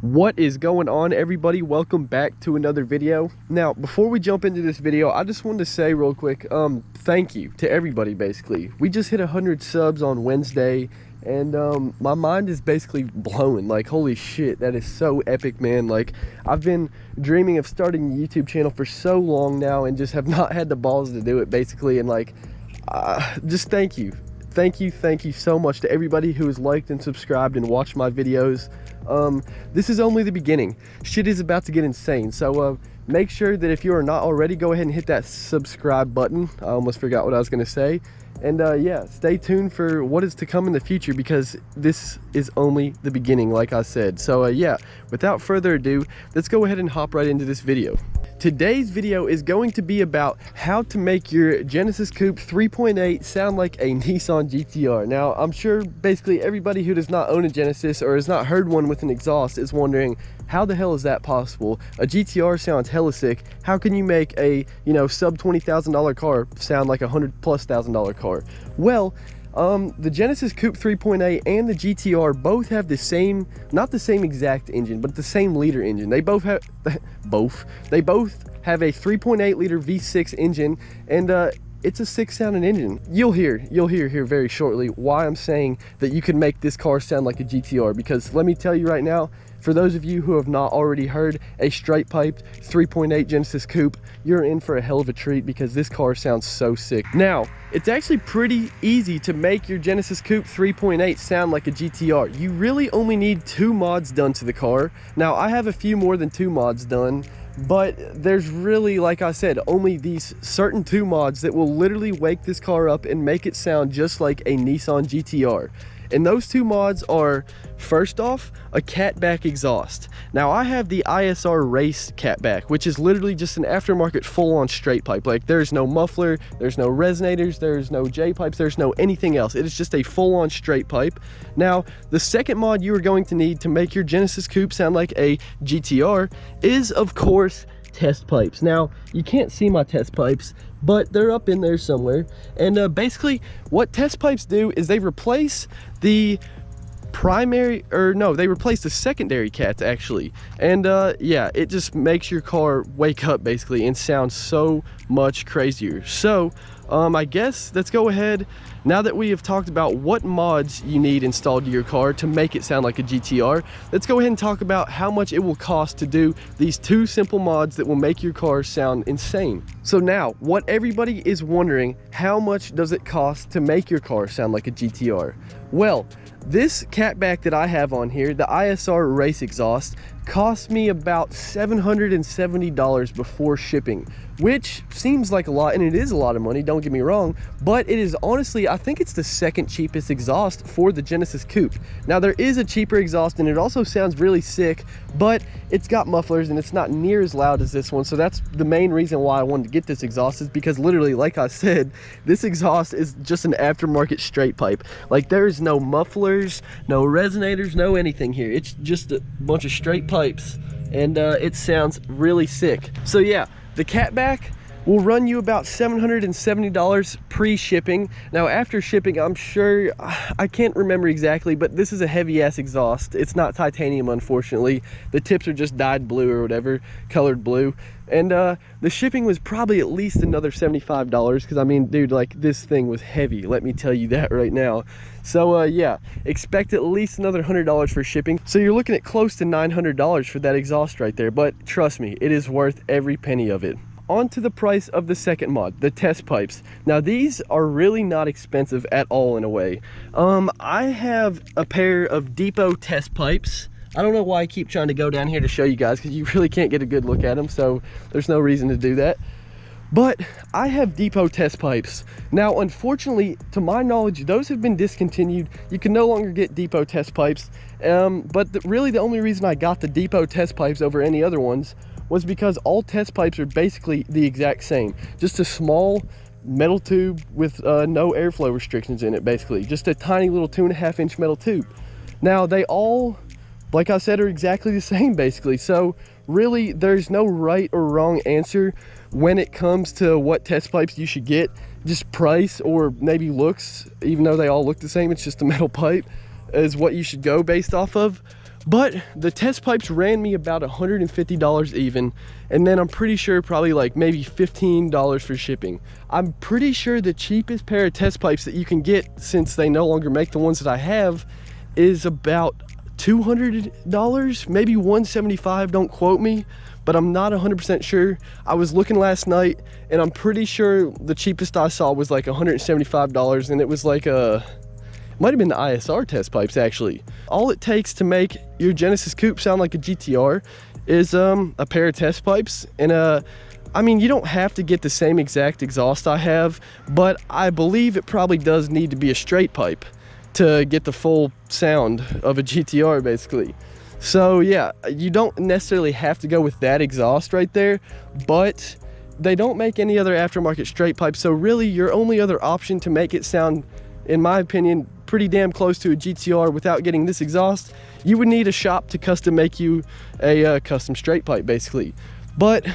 What is going on, everybody? Welcome back to another video. Now, before we jump into this video, I just wanted to say real quick, thank you to everybody. Basically, we just hit 100 subs on Wednesday, and my mind is basically blown. Like, holy shit, that is so epic, man. Like, I've been dreaming of starting a YouTube channel for so long now and just have not had the balls to do it, basically. And like, just thank you so much to everybody who has liked and subscribed and watched my videos. This is only the beginning. Shit is about to get insane, so make sure that if you are not already, go ahead and hit that subscribe button. I almost forgot what I was gonna say. And yeah, stay tuned for what is to come in the future, because this is only the beginning, like I said. So yeah, without further ado, let's go ahead and hop right into this video. Today's video is going to be about how to make your Genesis Coupe 3.8 sound like a Nissan GTR. Now, I'm sure basically everybody who does not own a Genesis or has not heard one with an exhaust is wondering, how the hell is that possible? A GTR sounds hella sick. How can you make a, sub $20,000 car sound like a $100,000+ car? Well, the Genesis Coupe 3.8 and the GTR both have the same, not the same exact engine, but the same liter engine. They both have a 3.8 liter V6 engine, and it's a sick sounding engine. You'll hear here very shortly why I'm saying that you can make this car sound like a GTR, because let me tell you right now, for those of you who have not already heard a straight piped 3.8 Genesis Coupe, you're in for a hell of a treat, because this car sounds so sick. Now, it's actually pretty easy to make your Genesis Coupe 3.8 sound like a GTR. You really only need 2 mods done to the car. Now, I have a few more than 2 mods done, but there's really, like I said, only these certain 2 mods that will literally wake this car up and make it sound just like a Nissan GTR. And those 2 mods are, first off, a Catback Exhaust. Now, I have the ISR Race Catback, which is literally just an aftermarket full-on straight pipe. Like, there's no muffler, there's no resonators, there's no J-pipes, there's no anything else. It is just a full-on straight pipe. Now, the second mod you are going to need to make your Genesis Coupe sound like a GTR is, of course, test pipes. Now, you can't see my test pipes, but they're up in there somewhere. And basically what test pipes do is they replace the they replace the secondary cats, actually. And yeah, it just makes your car wake up basically and sound so much crazier. So I guess let's go ahead, now that we have talked about what mods you need installed to your car to make it sound like a GTR, let's go ahead and talk about how much it will cost to do these 2 simple mods that will make your car sound insane. So now, what everybody is wondering, how much does it cost to make your car sound like a GTR? Well, this Catback that I have on here, the ISR Race Exhaust, cost me about $770 before shipping, which seems like a lot, and it is a lot of money, don't get me wrong, but it is honestly, I think it's the second cheapest exhaust for the Genesis Coupe. Now, there is a cheaper exhaust, and it also sounds really sick, but it's got mufflers and it's not near as loud as this one. So that's the main reason why I wanted to get this exhaust, is because literally, like I said, this exhaust is just an aftermarket straight pipe. Like, there's no mufflers, no resonators, no anything here. It's just a bunch of straight pipes, and it sounds really sick. So yeah, the Catback will run you about $770 pre-shipping. Now, after shipping, I'm sure, I can't remember exactly, but this is a heavy ass exhaust. It's not titanium, unfortunately. The tips are just dyed blue or whatever, colored blue. And the shipping was probably at least another $75, because I mean, dude, like, this thing was heavy, let me tell you that right now. So yeah, expect at least another $100 for shipping. So you're looking at close to $900 for that exhaust right there, but trust me, it is worth every penny of it. On to the price of the second mod, the test pipes. Now, these are really not expensive at all in a way. I have a pair of Depot test pipes. I don't know why I keep trying to go down here to show you guys, because you really can't get a good look at them, so there's no reason to do that. But I have Depot test pipes. Now, unfortunately, to my knowledge, those have been discontinued. You can no longer get Depot test pipes. But really the only reason I got the Depot test pipes over any other ones was because all test pipes are basically the exact same. Just a small metal tube with no airflow restrictions in it, basically. Just a tiny little 2.5 inch metal tube. Now, they all, like I said, are exactly the same, basically. So really, there's no right or wrong answer when it comes to what test pipes you should get. Just price, or maybe looks, even though they all look the same, it's just a metal pipe, is what you should go based off of. But the test pipes ran me about $150 even, and then I'm pretty sure probably like maybe $15 for shipping. I'm pretty sure the cheapest pair of test pipes that you can get, since they no longer make the ones that I have, is about $200, maybe $175, don't quote me, but I'm not 100% sure. I was looking last night, and I'm pretty sure the cheapest I saw was like $175, and it was like might have been the ISR test pipes actually. All it takes to make your Genesis Coupe sound like a GTR is a pair of test pipes, and I mean, you don't have to get the same exact exhaust I have, but I believe it probably does need to be a straight pipe to get the full sound of a GTR basically. So yeah, you don't necessarily have to go with that exhaust right there, but they don't make any other aftermarket straight pipes, so really your only other option to make it sound, in my opinion, pretty damn close to a GTR without getting this exhaust, you would need a shop to custom make you a custom straight pipe basically. But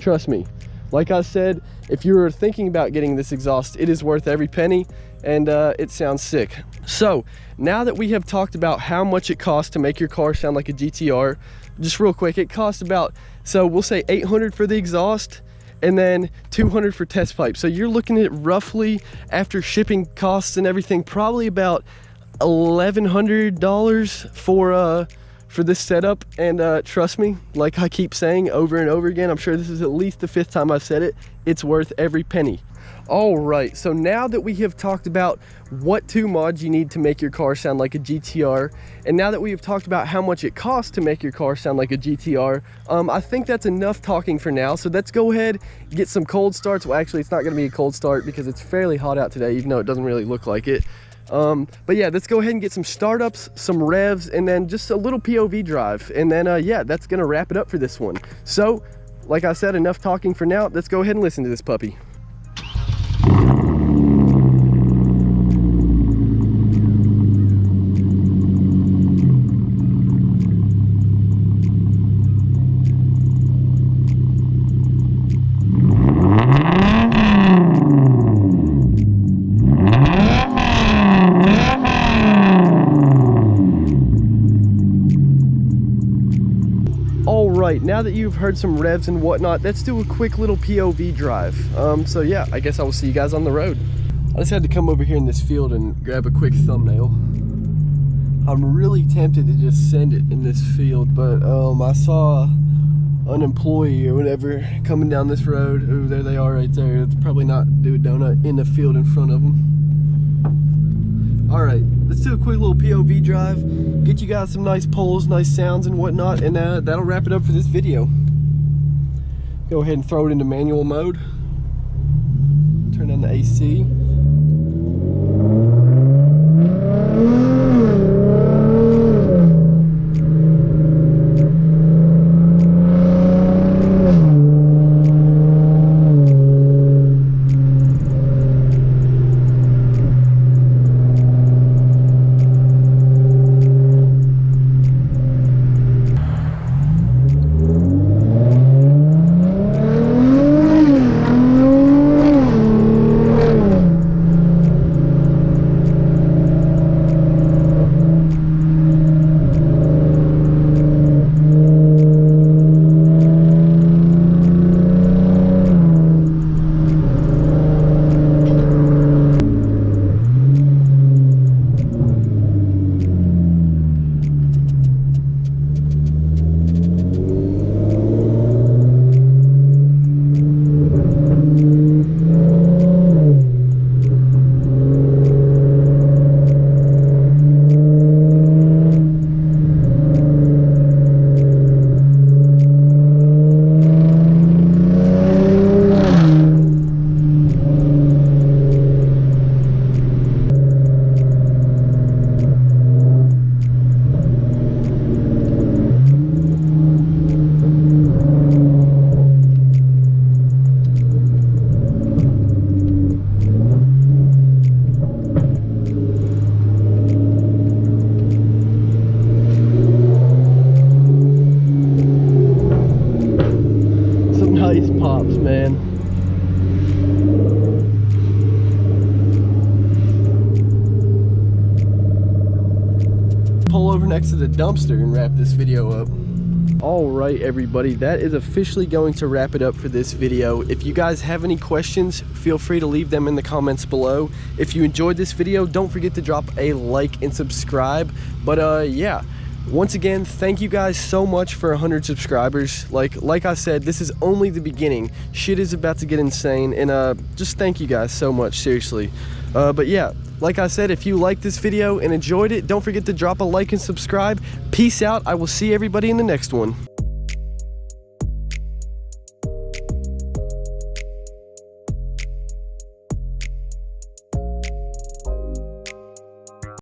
trust me, like I said, if you're thinking about getting this exhaust, it is worth every penny, and it sounds sick. So now that we have talked about how much it costs to make your car sound like a GTR, just real quick, it costs about, so we'll say $800 for the exhaust, and then $200 for test pipe. So you're looking at roughly, after shipping costs and everything, probably about $1,100 for this setup. And trust me, like I keep saying over and over again, I'm sure this is at least the 5th time I've said it, it's worth every penny. All right, so now that we have talked about what 2 mods you need to make your car sound like a GTR, and now that we have talked about how much it costs to make your car sound like a GTR, I think that's enough talking for now. So let's go ahead, get some cold starts. Well, actually, it's not gonna be a cold start because it's fairly hot out today, even though it doesn't really look like it. But yeah, let's go ahead and get some startups, some revs, and then just a little POV drive. And then yeah, that's gonna wrap it up for this one. So, like I said, enough talking for now. Let's go ahead and listen to this puppy. Now that you've heard some revs and whatnot, let's do a quick little POV drive. So yeah, I guess I will see you guys on the road. I just had to come over here in this field and grab a quick thumbnail. I'm really tempted to just send it in this field, but I saw an employee or whatever coming down this road. Ooh, there they are right there. It's probably not do a donut in the field in front of them. All right, let's do a quick little POV drive, get you guys some nice pulls, nice sounds and whatnot, and that'll wrap it up for this video. Go ahead and throw it into manual mode. Turn on the AC. man. Pull over next to the dumpster and wrap this video up. All right, everybody, that is officially going to wrap it up for this video. If you guys have any questions, feel free to leave them in the comments below. If you enjoyed this video, don't forget to drop a like and subscribe. But yeah, once again, thank you guys so much for 100 subscribers. Like I said, this is only the beginning. Shit is about to get insane, and just thank you guys so much, seriously. But yeah, like I said, if you liked this video and enjoyed it, don't forget to drop a like and subscribe. Peace out. I will see everybody in the next one.